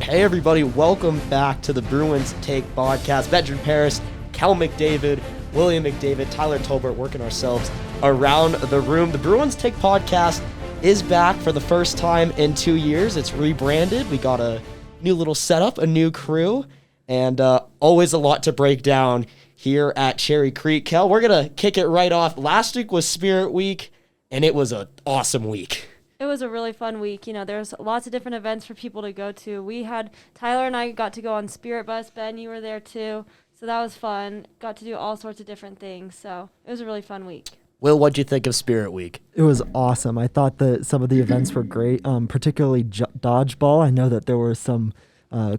Hey everybody, welcome back to the Bruins Take podcast. Ben Parris, Kel McDavid, William McDavid, Tyler Tolbert working ourselves around the room. The Bruins Take podcast is back for the first time in 2 years. It's rebranded. We got a new little setup, a new crew, and always a lot to break down here at Cherry Creek. Kel, we're going to kick it right off. Last week was Spirit Week, and it was an awesome week. It was a really fun week. You know, there's lots of different events for people to go to. Tyler and I got to go on Spirit Bus. Ben, you were there too. So that was fun. Got to do all sorts of different things. So it was a really fun week. Will, what'd you think of Spirit Week? It was awesome. I thought that some of the events were great, particularly dodgeball. I know that there were some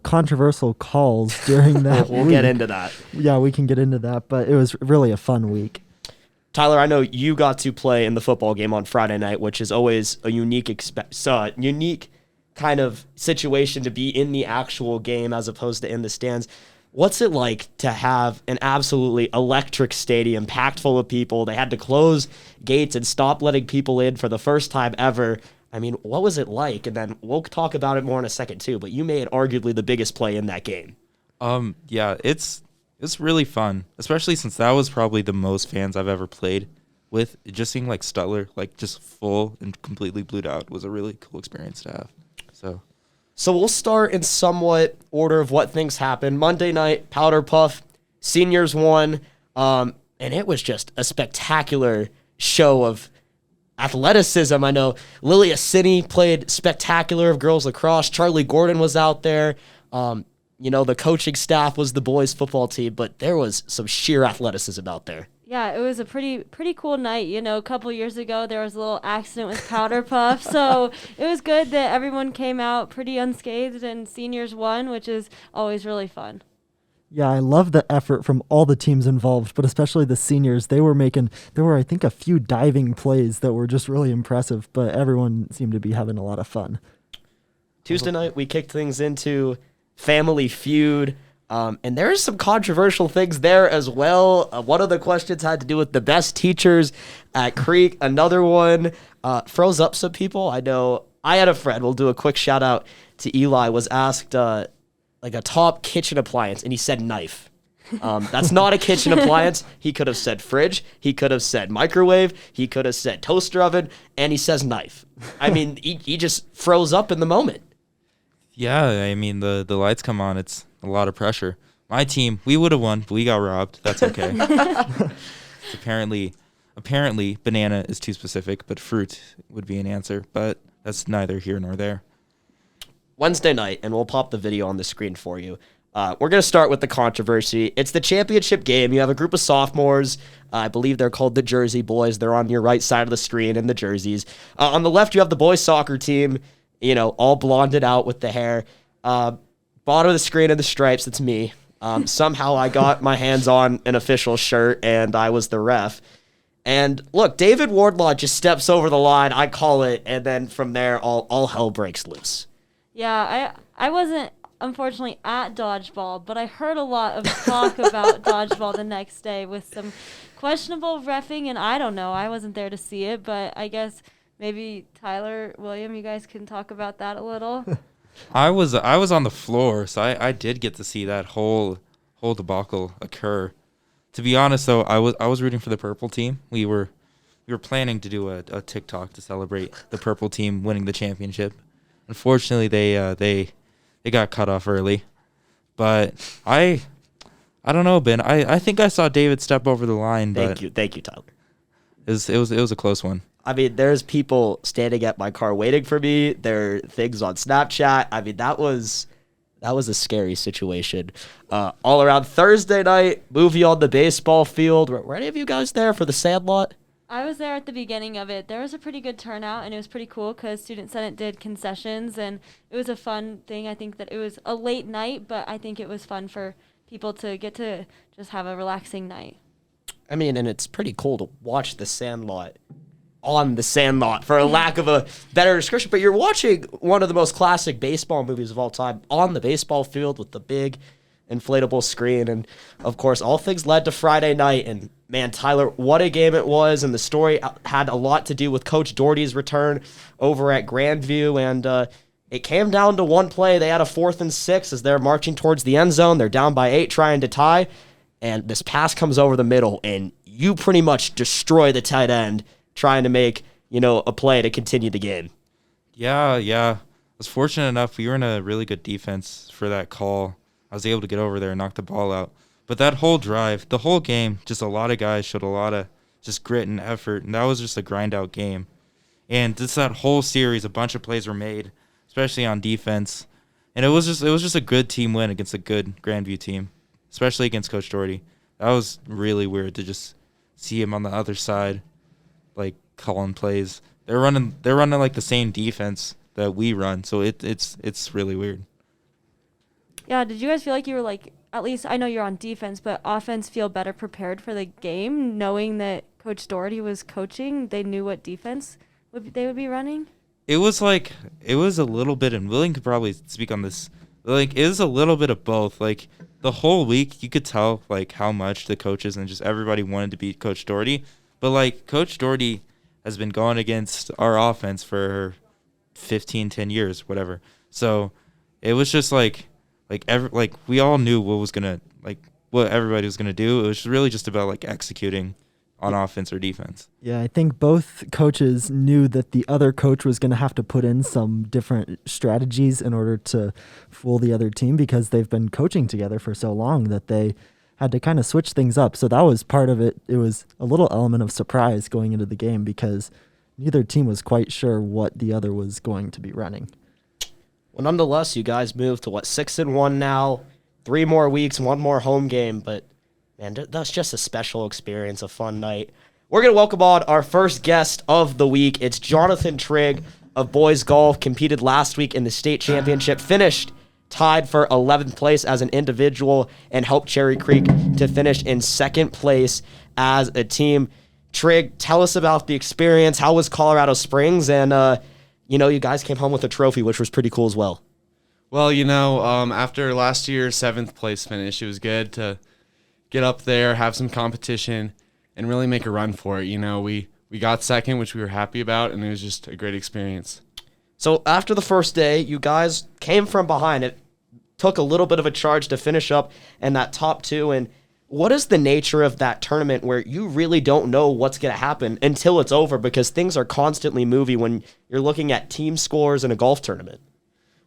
controversial calls during that We'll week. get into that. Yeah, we can get into that, but it was really a fun week. Tyler, I know you got to play in the football game on Friday night, which is always a unique kind of situation to be in the actual game as opposed to in the stands. What's it like to have an absolutely electric stadium packed full of people? They had to close gates and stop letting people in for the first time ever. I mean, what was it like? And then we'll talk about it more in a second too, but you made arguably the biggest play in that game. Yeah, it's really fun, especially since that was probably the most fans I've ever played with. Just seeing like Stutler, like just full and completely blued out was a really cool experience to have. So we'll start in somewhat order of what things happened. Monday night, Powder Puff, seniors won, and it was just a spectacular show of athleticism. I know Lilia City played spectacular of girls lacrosse. Charlie Gordon was out there. The coaching staff was the boys' football team, but there was some sheer athleticism out there. Yeah, it was a pretty cool night. You know, a couple years ago, there was a little accident with Powder Puff, so it was good that everyone came out pretty unscathed and seniors won, which is always really fun. Yeah, I love the effort from all the teams involved, but especially the seniors. There were, I think, a few diving plays that were just really impressive, but everyone seemed to be having a lot of fun. Tuesday night, we kicked things into Family Feud. And there's some controversial things there as well. One of the questions had to do with the best teachers at Creek. Another one froze up some people. I know I had a friend, we'll do a quick shout out to Eli, was asked like a top kitchen appliance, and he said knife. That's not a kitchen appliance. He could have said fridge. He could have said microwave. He could have said toaster oven, and he says knife. I mean, he just froze up in the moment. yeah, I mean the lights come on, it's a lot of pressure. My team, we would have won, but we got robbed. That's okay. Apparently, banana is too specific, but fruit would be an answer. But that's neither here nor there. Wednesday night, and we'll pop the video on the screen for you. We're going to start with the controversy. It's the championship game. You have a group of sophomores. I believe they're called the Jersey Boys. They're on your right side of the screen in the jerseys. On the left, you have the boys soccer team, all blonded out with the hair. Bottom of the screen in the stripes, it's me. Somehow I got my hands on an official shirt, and I was the ref. And look, David Wardlaw just steps over the line. I call it, and then from there, all hell breaks loose. Yeah, I wasn't, unfortunately, at dodgeball, but I heard a lot of talk about dodgeball the next day with some questionable reffing, and I don't know. I wasn't there to see it, but I guess maybe Tyler, William, you guys can talk about that a little. I was on the floor, so I did get to see that whole debacle occur. To be honest, though, I was rooting for the purple team. We were planning to do a TikTok to celebrate the purple team winning the championship. Unfortunately, they got cut off early. But I don't know, Ben. I think I saw David step over the line. Thank you, Tyler. It was a close one. I mean, there's people standing at my car waiting for me. There are things on Snapchat. I mean, that was a scary situation. All around Thursday night, movie on the baseball field. Were any of you guys there for the Sandlot? I was there at the beginning of it. There was a pretty good turnout, and it was pretty cool because Student Senate did concessions, and it was a fun thing. I think that it was a late night, but I think it was fun for people to get to just have a relaxing night. I mean, and it's pretty cool to watch the Sandlot on the Sandlot, for a lack of a better description. But you're watching one of the most classic baseball movies of all time on the baseball field with the big inflatable screen. And, of course, all things led to Friday night. And, man, Tyler, what a game it was. And the story had a lot to do with Coach Doherty's return over at Grandview. And, It came down to one play. They had a 4th and 6 as they're marching towards the end zone. They're down by 8 trying to tie, and this pass comes over the middle, and you pretty much destroy the tight end trying to make, a play to continue the game. Yeah. I was fortunate enough. We were in a really good defense for that call. I was able to get over there and knock the ball out. But that whole drive, the whole game, just a lot of guys showed a lot of just grit and effort, and that was just a grind-out game. And just that whole series, a bunch of plays were made, especially on defense. And it was just a good team win against a good Grandview team, especially against Coach Doherty. That was really weird to just see him on the other side, like calling plays. They're running like the same defense that we run, so it's really weird. Yeah, did you guys feel like you were like, at least I know you're on defense, but offense feel better prepared for the game, knowing that Coach Doherty was coaching? They knew what defense they would be running? It was a little bit, and William could probably speak on this. Like, it was a little bit of both. Like, the whole week, you could tell, like, how much the coaches and just everybody wanted to beat Coach Doherty. But, like, Coach Doherty has been going against our offense for 10 years, whatever. So it was just we all knew what everybody was gonna do. It was really just about like executing on offense or defense. Yeah, I think both coaches knew that the other coach was going to have to put in some different strategies in order to fool the other team, because they've been coaching together for so long that they had to kind of switch things up. So that was part of it. It was a little element of surprise going into the game because neither team was quite sure what the other was going to be running. Well, nonetheless, you guys moved to 6-1 now, 3 more weeks, 1 more home game, but man, that's just a special experience, a fun night. We're going to welcome on our first guest of the week. It's Jonathan Trigg of boys golf, competed last week in the state championship, finished tied for 11th place as an individual, and helped Cherry Creek to finish in 2nd place as a team. Trigg, tell us about the experience. How was Colorado Springs? And, you guys came home with a trophy, which was pretty cool as well. Well, after last year's 7th place finish, it was good to get up there, have some competition, and really make a run for it. We got 2nd, which we were happy about, and it was just a great experience. So after the first day, you guys came from behind. It took a little bit of a charge to finish up in that top 2. And what is the nature of that tournament where you really don't know what's going to happen until it's over, because things are constantly moving when you're looking at team scores in a golf tournament?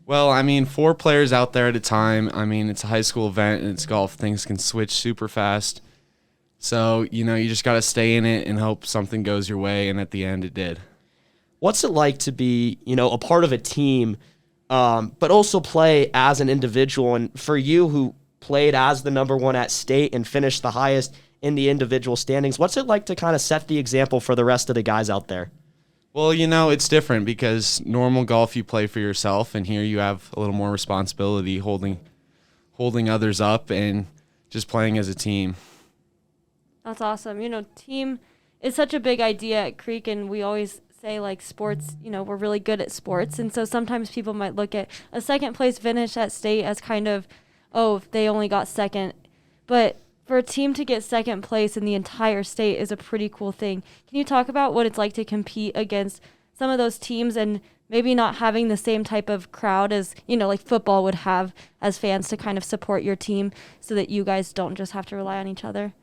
Well, 4 players out there at a time. It's a high school event, and it's golf. Things can switch super fast. So, you just got to stay in it and hope something goes your way, and at the end it did. What's it like to be, a part of a team, but also play as an individual? And for you, who played as the number 1 at state and finished the highest in the individual standings, what's it like to kind of set the example for the rest of the guys out there? Well, it's different because normal golf you play for yourself, and here you have a little more responsibility holding others up and just playing as a team. That's awesome. Team is such a big idea at Creek, and we always say sports, we're really good at sports. And so sometimes people might look at a 2nd place finish at state as kind of, oh, they only got 2nd. But for a team to get 2nd place in the entire state is a pretty cool thing. Can you talk about what it's like to compete against some of those teams and maybe not having the same type of crowd as, like football would have as fans to kind of support your team so that you guys don't just have to rely on each other?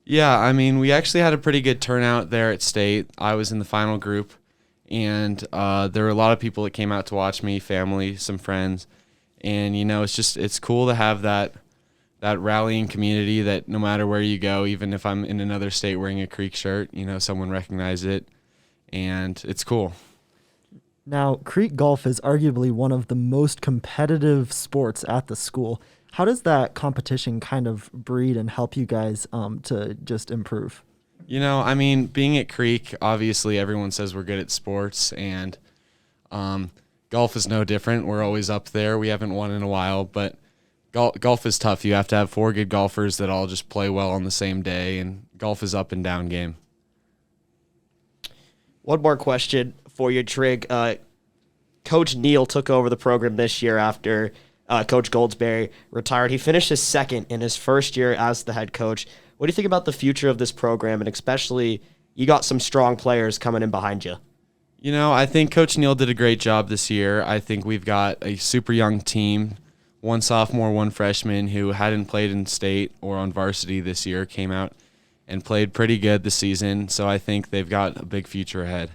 Yeah, we actually had a pretty good turnout there at state. I was in the final group, and there were a lot of people that came out to watch me, family, some friends. And, it's cool to have that rallying community that no matter where you go, even if I'm in another state wearing a Creek shirt, someone recognizes it, and it's cool. Now, Creek golf is arguably one of the most competitive sports at the school. How does that competition kind of breed and help you guys to just improve? Being at Creek, obviously everyone says we're good at sports, and golf is no different. We're always up there. We haven't won in a while, but golf is tough. You have to have 4 good golfers that all just play well on the same day, and golf is up and down game. One more question for you, Trigg. Coach Neal took over the program this year after Coach Goldsberry retired. He finished his 2nd in his first year as the head coach. What do you think about the future of this program, and especially you got some strong players coming in behind you? You know, I think Coach Neal did a great job this year. I think we've got a super young team. One sophomore, one freshman who hadn't played in state or on varsity this year came out and played pretty good this season. So I think they've got a big future ahead.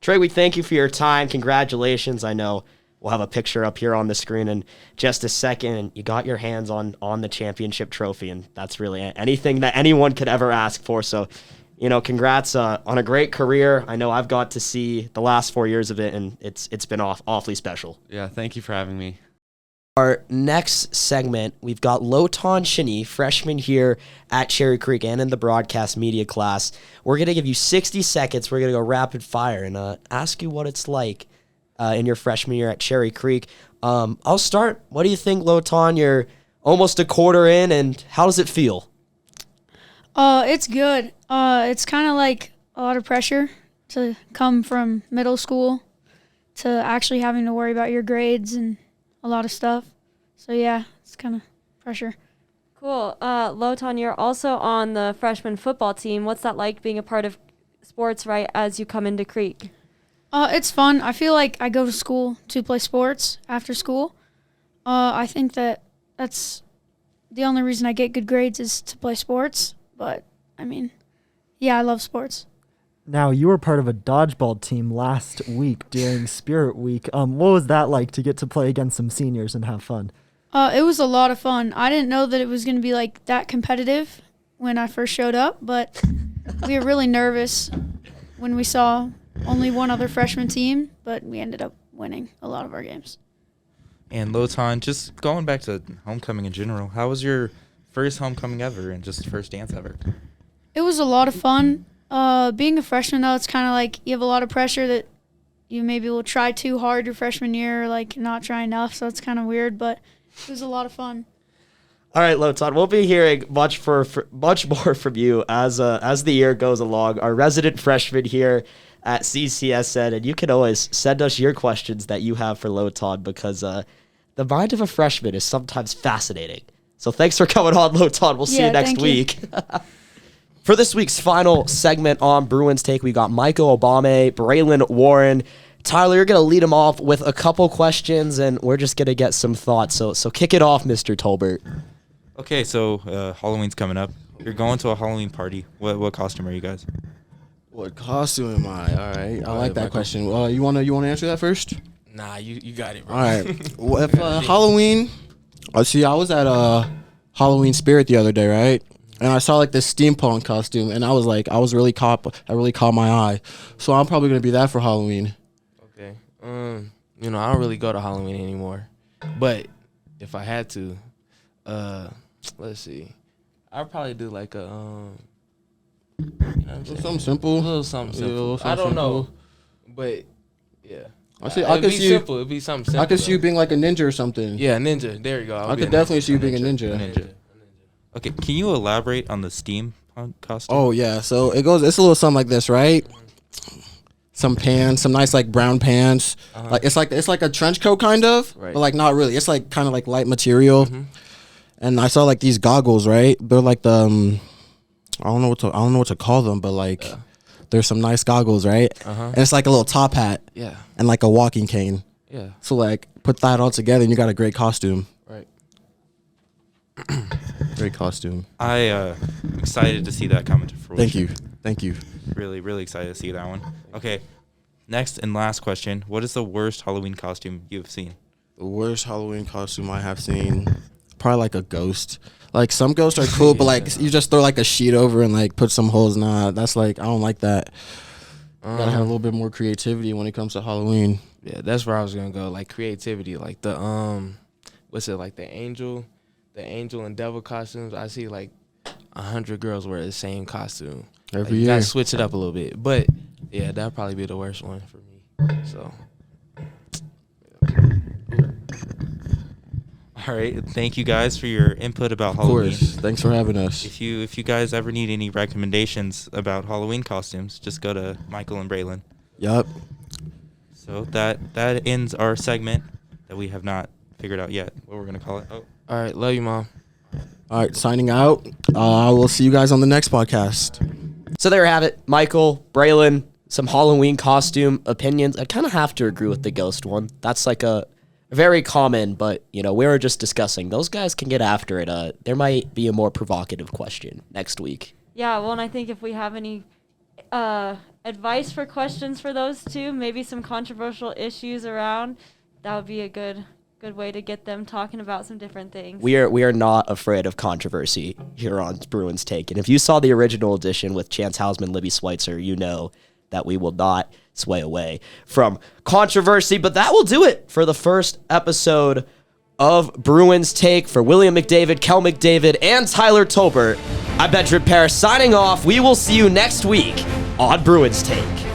Trey, we thank you for your time. Congratulations. I know we'll have a picture up here on the screen in just a second. And you got your hands on the championship trophy, and that's really anything that anyone could ever ask for. So, congrats on a great career. I know I've got to see the last 4 years of it, and it's been awfully special. Yeah, thank you for having me. Our next segment, we've got Lotan Shani, freshman here at Cherry Creek and in the broadcast media class. We're going to give you 60 seconds. We're going to go rapid fire and ask you what it's like in your freshman year at Cherry Creek. I'll start. What do you think, Lotan? You're almost a quarter in, and how does it feel? It's good. It's kind of like a lot of pressure to come from middle school to actually having to worry about your grades and a lot of stuff. So, yeah, it's kind of pressure. Cool. Lotan, you're also on the freshman football team. What's that like being a part of sports right as you come into Creek? It's fun. I feel like I go to school to play sports after school. I think that's the only reason I get good grades is to play sports. But, yeah, I love sports. Now, you were part of a dodgeball team last week during Spirit Week. What was that like to get to play against some seniors and have fun? It was a lot of fun. I didn't know that it was going to be like that competitive when I first showed up, but we were really nervous when we saw only one other freshman team, but we ended up winning a lot of our games. And Lotan, just going back to homecoming in general, how was your first homecoming ever and just first dance ever? It was a lot of fun. Being a freshman, though, it's kind of like you have a lot of pressure that you maybe will try too hard your freshman year, or like not try enough, so it's kind of weird, but it was a lot of fun. All right, Lotan, we'll be hearing much more from you as the year goes along. Our resident freshman here at CCSN, and you can always send us your questions that you have for Lotan because the mind of a freshman is sometimes fascinating. So thanks for coming on, Lotan. We'll see you next week. For this week's final segment on Bruins Take, we got Michael Obame, Braylen Warren. Tyler, you're going to lead them off with a couple questions, and we're just going to get some thoughts. So kick it off, Mr. Tolbert. Okay, so Halloween's coming up. You're going to a Halloween party. What costume are you guys? What costume am I? All right, I like that Michael. question. You wanna answer that first? Nah, you got it, bro. All right. Well, if Halloween, I was at Halloween Spirit the other day, right? And I saw like this steampunk costume, and I really caught my eye. So I'm probably gonna be that for Halloween. Okay. I don't really go to Halloween anymore, but if I had to, let's see, I'd probably do like a Something simple. A little something simple. Yeah, a little something I don't know, simple. but yeah. I could It'd be see simple. It'd be something simple. I could see you being like a ninja or something. Yeah, ninja. There you go. I could definitely see you being a ninja. Okay, can you elaborate on the steampunk costume? Oh yeah, so it's a little something like this, right? Some pants, some nice like brown pants. Like it's like a trench coat kind of, Right. but like not really. It's like kind of like light material. Mm-hmm. And I saw like these goggles, right? They're like the I don't know what to call them, but like there's some nice goggles, right? And it's like a little top hat Yeah. and like a walking cane. Yeah. So like put that all together and you got a great costume. Right. Great costume. I'm excited to see that come into fruition. Thank you. Really, really excited to see that one. Okay, next and last question. What is the worst Halloween costume you've seen? The worst Halloween costume I have seen, probably like a ghost. Like some ghosts are cool, but like you just throw like a sheet over and like put some holes. Nah, that's like I don't like that. Gotta have a little bit more creativity when it comes to Halloween. Yeah, that's where I was gonna go. Like creativity, like the what's it like the angel and devil costumes. I see like 100 girls wear the same costume Every You year. gotta switch it up a little bit, but yeah, that'd probably be the worst one for me. So. All right, thank you guys for your input about Of Halloween. course. Thanks for having us. If you guys ever need any recommendations about Halloween costumes, just go to Michael and Braylen. Yup. So that ends our segment that we have not figured out yet what we're gonna call it. Oh. All right, love you, Mom. All right, signing out. We'll see you guys on the next podcast. So there you have it. Michael, Braylen, some Halloween costume opinions. I kind of have to agree with the ghost one. That's like a very common, but we were just discussing. Those guys can get after it. There might be a more provocative question next week. Yeah, well, and I think if we have any advice for questions for those two, maybe some controversial issues around, that would be a good way to get them talking about some different things. We are not afraid of controversy here on Bruins Take. And if you saw the original edition with Chance Hausman, Libby Schweitzer, you know that we will not sway away from controversy. But that will do it for the first episode of Bruins Take. For William McDavid, Kel McDavid, and Tyler Tolbert, I'm Ben Parris signing off. We will see you next week on Bruins Take.